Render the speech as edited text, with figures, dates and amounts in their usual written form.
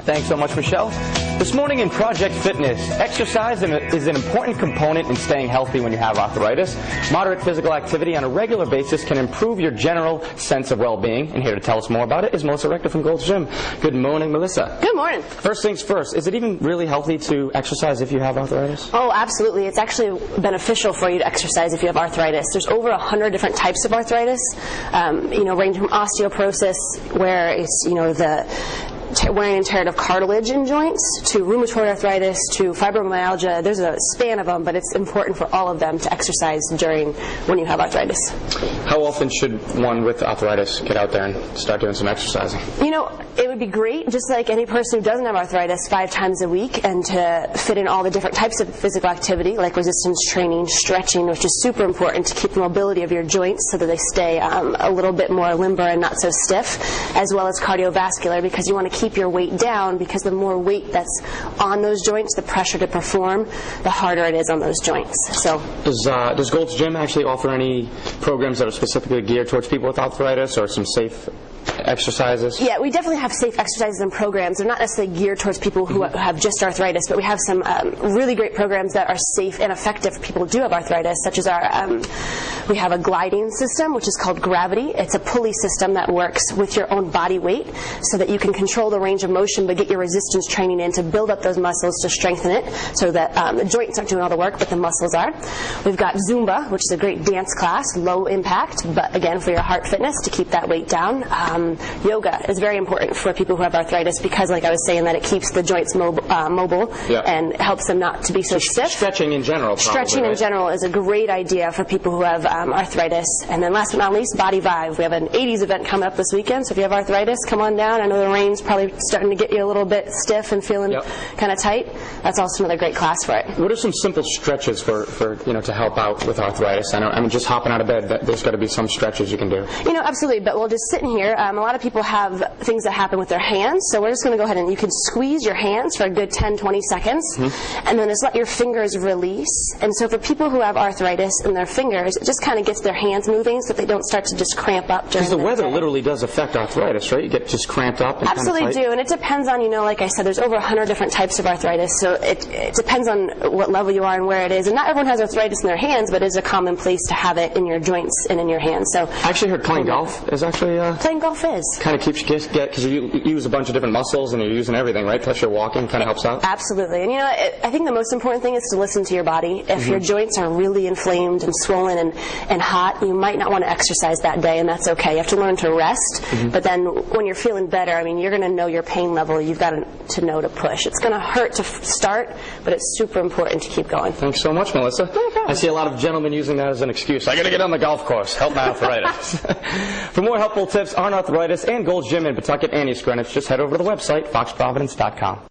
Thanks so much, Michelle. This morning in Project Fitness, exercise is an important component in staying healthy when you have arthritis. Moderate physical activity on a regular basis can improve your general sense of well-being. And here to tell us more about it is Melissa Rector from Gold's Gym. Good morning, Melissa. Good morning. First things first, is it even really healthy to exercise if you have arthritis? Oh, absolutely. It's actually beneficial for you to exercise if you have arthritis. There's over 100 different types of arthritis, ranging from osteoporosis, where it's, the wearing and tear of cartilage in joints, to rheumatoid arthritis, to fibromyalgia. There's a span of them, but it's important for all of them to exercise when you have arthritis. How often should one with arthritis get out there and start doing some exercising? It would be great, just like any person who doesn't have arthritis, 5 times a week, and to fit in all the different types of physical activity, like resistance training, stretching, which is super important to keep the mobility of your joints so that they stay a little bit more limber and not so stiff, as well as cardiovascular, because you want to keep your weight down, because the more weight that's on those joints, the pressure to perform, the harder it is on those joints. So, does Gold's Gym actually offer any programs that are specifically geared towards people with arthritis, or some safe exercises? Yeah, we definitely have safe exercises and programs. They're not necessarily geared towards people who have just arthritis, but we have some really great programs that are safe and effective for people who do have arthritis, such as we have a gliding system, which is called Gravity. It's a pulley system that works with your own body weight so that you can control the range of motion but get your resistance training in to build up those muscles to strengthen it, so that the joints aren't doing all the work, but the muscles are. We've got Zumba, which is a great dance class, low impact, but again for your heart fitness to keep that weight down. Yoga is very important for people who have arthritis because, like I was saying, that it keeps the joints mobile and helps them not to be so stiff. Stretching in general, Stretching in general is a great idea for people who have arthritis. And then last but not least, Body Vibe. We have an 80s event coming up this weekend, so if you have arthritis, come on down. I know the rain's probably starting to get you a little bit stiff and feeling kind of tight. That's also another great class for it. What are some simple stretches for to help out with arthritis? I mean, just hopping out of bed, there's got to be some stretches you can do. Absolutely, but we'll just sit in here. A lot of people have things that happen with their hands, so we're just going to go ahead and you can squeeze your hands for a good 10-20 seconds, and then just let your fingers release. And so for people who have arthritis in their fingers, it just kind of gets their hands moving so that they don't start to just cramp up during the weather day. Literally does affect arthritis, right? You get just cramped up and absolutely kind of do, and it depends on, like I said, there's over 100 different types of arthritis, so it depends on what level you are and where it is. And not everyone has arthritis in their hands, but it's a common place to have it in your joints and in your hands. So I actually heard playing golf is actually playing golf is kind of keeps you because you use a bunch of different muscles and you're using everything, right? Plus you're walking, kind of helps out. Absolutely. And I think the most important thing is to listen to your body. If your joints are really inflamed and swollen and hot, you might not want to exercise that day, and that's okay. You have to learn to rest. But then when you're feeling better, you're going to know your pain level. You've got to know to push. It's going to hurt to start, but it's super important to keep going. Thanks so much, Melissa. No problem. I see a lot of gentlemen using that as an excuse. I got to get on the golf course. Help my arthritis. For more helpful tips on arthritis and Gold's Gym in Pawtucket and East Greenwich, just head over to the website, foxprovidence.com.